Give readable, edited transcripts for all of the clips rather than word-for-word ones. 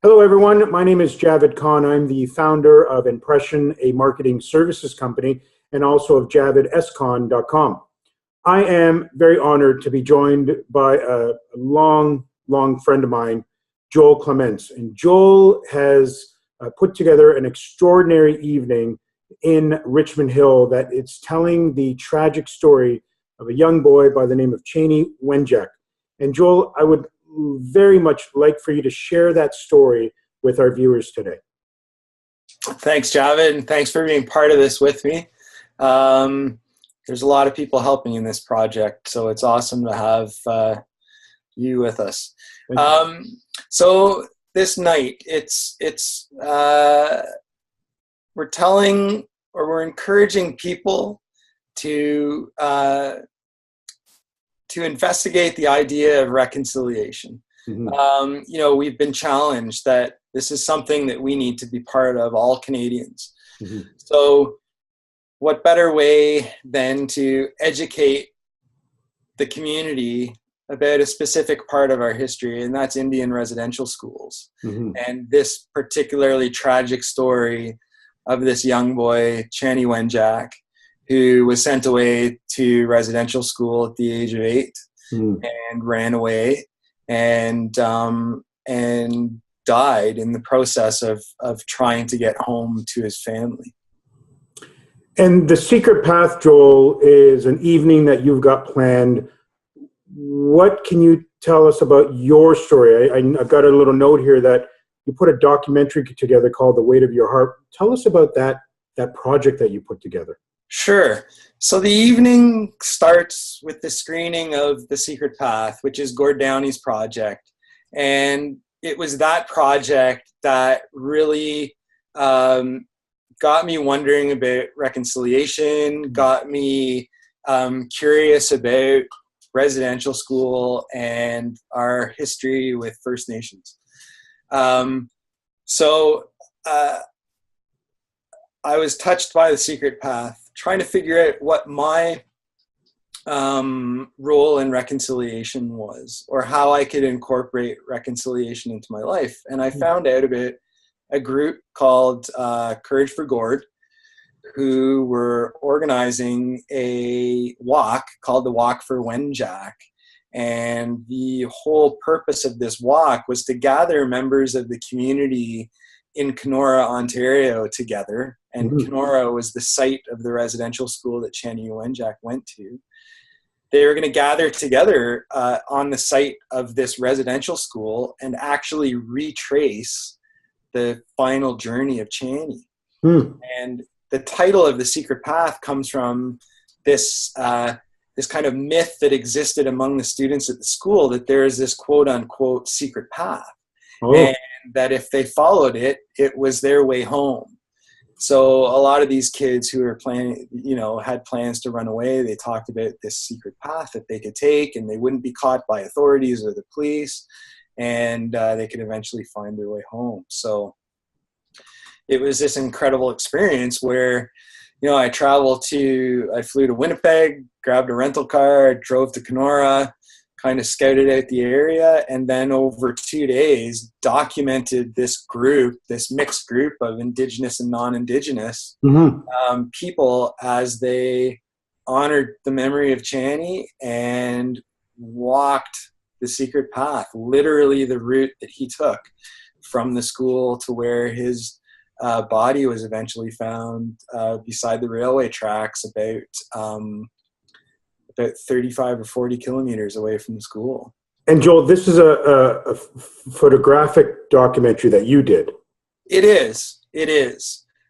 Hello, everyone. My name is Javed Khan. I'm the founder of Impression, a marketing services company, and also of JavedSCon.com. I am very honored to be joined by a long friend of mine, Joel Clements. And Joel has put together an extraordinary evening in Richmond Hill that it's telling the tragic story of a young boy by the name of Chanie Wenjack. And Joel, I would very much like for you to share that story with our viewers today. Thanks, Javed, and thanks for being part of this with me. There's a lot of people helping in this project, so it's awesome to have you with us. So this night, we're encouraging people to investigate the idea of reconciliation. Mm-hmm. We've been challenged that this is something that we need to be part of, all Canadians. Mm-hmm. So what better way than to educate the community about a specific part of our history, and that's Indian residential schools. Mm-hmm. And this particularly tragic story of this young boy, Chanie Wenjack, who was sent away to residential school at the age of 8 and ran away and died in the process of trying to get home to his family. And the Secret Path, Joel, is an evening that you've got planned. What can you tell us about your story? I've got a little note here that you put a documentary together called The Weight of Your Heart. Tell us about that project that you put together. Sure. So the evening starts with the screening of The Secret Path, which is Gord Downey's project. And it was that project that really got me wondering about reconciliation, got me curious about residential school and our history with First Nations. So I was touched by The Secret Path, trying to figure out what my role in reconciliation was, or how I could incorporate reconciliation into my life. And I found out about a group called Courage for Gord, who were organizing a walk called the Walk for Wenjack. And the whole purpose of this walk was to gather members of the community in Kenora, Ontario together. And Kenora was the site of the residential school that Chanie Wenjack went to. They were going to gather together on the site of this residential school and actually retrace the final journey of Chanie. And the title of The Secret Path comes from this kind of myth that existed among the students at the school, that there is this quote unquote secret path. And that if they followed it, it was their way home. So a lot of these kids who were planning, had plans to run away, they talked about this secret path that they could take, and they wouldn't be caught by authorities or the police, and they could eventually find their way home. So it was this incredible experience where, I flew to Winnipeg, grabbed a rental car, drove to Kenora, kind of scouted out the area, and then over 2 days documented this mixed group of Indigenous and non-Indigenous people as they honored the memory of Chanie and walked the secret path, literally the route that he took from the school to where his body was eventually found beside the railway tracks about 35 or 40 kilometers away from the school. And Joel, this is a photographic documentary that you did. It is.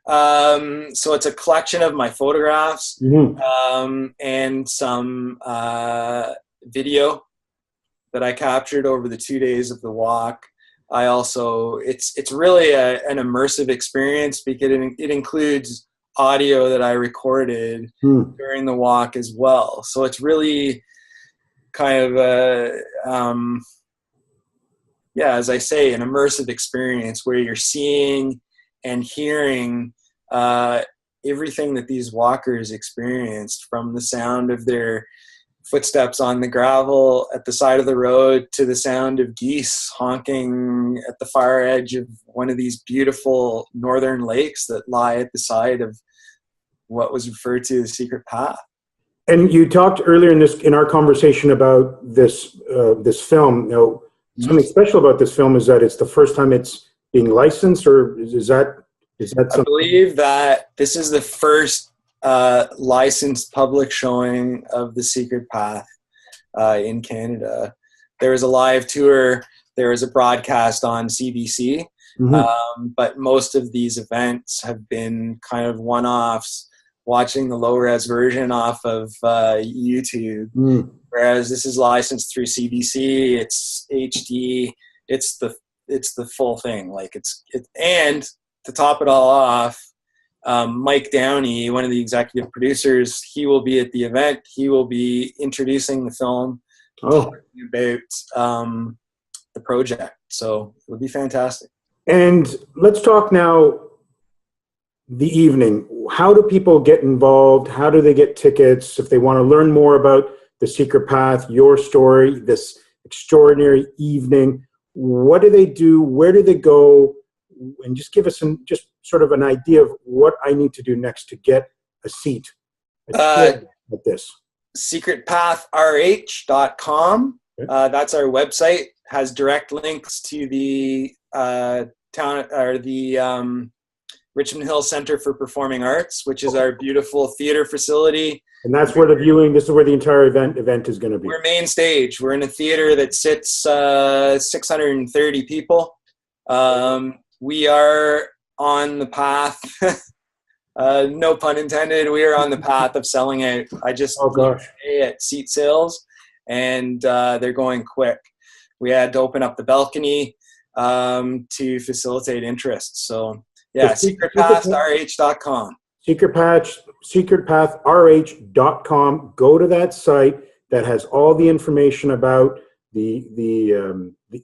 So it's a collection of my photographs and some video that I captured over the 2 days of the walk. It's really an immersive experience because it includes audio that I recorded during the walk as well. So it's really kind of as I say, an immersive experience where you're seeing and hearing everything that these walkers experienced, from the sound of their footsteps on the gravel at the side of the road to the sound of geese honking at the far edge of one of these beautiful northern lakes that lie at the side of what was referred to as the secret path. And you talked earlier in our conversation about this film. Now, something special about this film is that it's the first time it's being licensed, or is that something? I believe that this is the first licensed public showing of the Secret Path in Canada. There was a live tour. There was a broadcast on CBC, but most of these events have been kind of one-offs, watching the low-res version off of YouTube, whereas this is licensed through CBC. It's HD. It's the full thing. And to top it all off, Mike Downey, one of the executive producers, he will be at the event. He will be introducing the film about the project. So it would be fantastic. And let's talk now the evening. How do people get involved? How do they get tickets if they want to learn more about the Secret Path, your story, this extraordinary evening? What do they do? Where do they go? And just give us just sort of an idea of what I need to do next to get a seat at this. secretpathrh.com. That's our website. Has direct links to the Richmond Hill Centre for Performing Arts, which is our beautiful theater facility. And that's where this is where the entire event is going to be. We're main stage. We're in a theater that sits 630 people. We are on the path, no pun intended, we are on the path of selling out. I just at seat sales, and they're going quick. We had to open up the balcony to facilitate interest. So yeah, secretpathrh.com. Secretpathrh.com. Go to that site that has all the information about the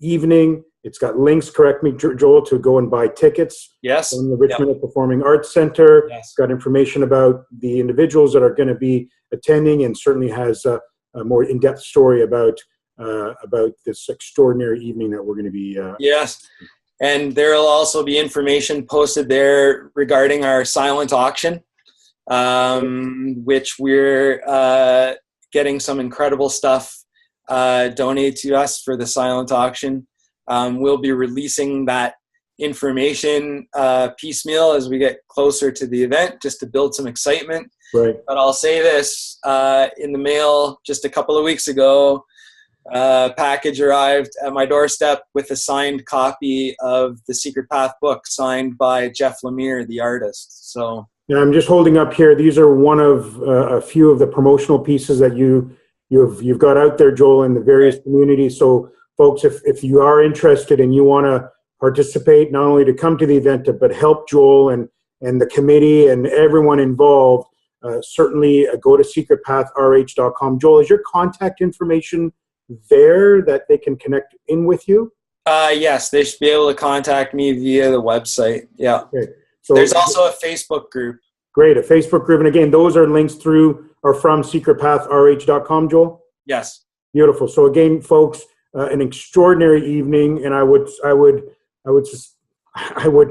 evening. It's got links, correct me, Joel, to go and buy tickets. Yes. From the Richmond Hill Performing Arts Centre. Yes. It's got information about the individuals that are going to be attending, and certainly has a more in-depth story about this extraordinary evening that we're going to be. Yes. And there will also be information posted there regarding our silent auction, which we're getting some incredible stuff donated to us for the silent auction. We'll be releasing that information piecemeal as we get closer to the event, just to build some excitement. Right. But I'll say this, in the mail just a couple of weeks ago, package arrived at my doorstep with a signed copy of the Secret Path book, signed by Jeff Lemire, the artist. So yeah, I'm just holding up here. These are one of a few of the promotional pieces that you've got out there, Joel, in the various communities. So folks, if you are interested and you want to participate, not only to come to the event, but help Joel and the committee and everyone involved, certainly go to secretpathrh.com. Joel, is your contact information there that they can connect in with you? Yes, they should be able to contact me via the website. Yeah. Okay. So there's also a Facebook group. Great, a Facebook group. And again, those are links through or from secretpathrh.com, Joel? Yes. Beautiful. So again, folks, an extraordinary evening, and I would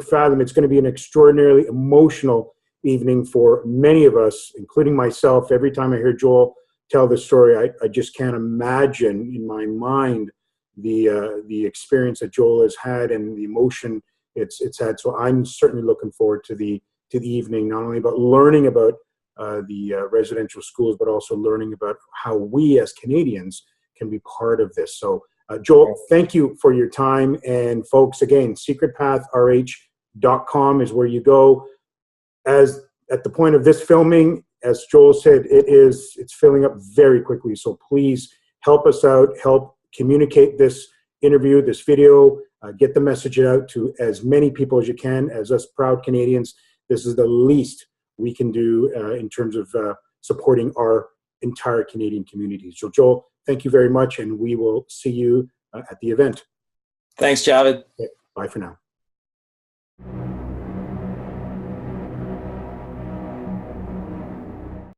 fathom it's going to be an extraordinarily emotional evening for many of us, including myself. Every time I hear Joel tell this story, I just can't imagine in my mind the experience that Joel has had and the emotion it's had. So I'm certainly looking forward to the evening, not only about learning about the residential schools, but also learning about how we as Canadians can be part of this. So Joel, thank you for your time. And folks, again, secretpathrh.com is where you go. As at the point of this filming, as Joel said, it's filling up very quickly. So please help us out, help communicate this interview, this video, get the message out to as many people as you can. As us proud Canadians, this is the least we can do in terms of supporting our entire Canadian community. So Joel, thank you very much, and we will see you at the event. Thanks, Javid. Okay, bye for now.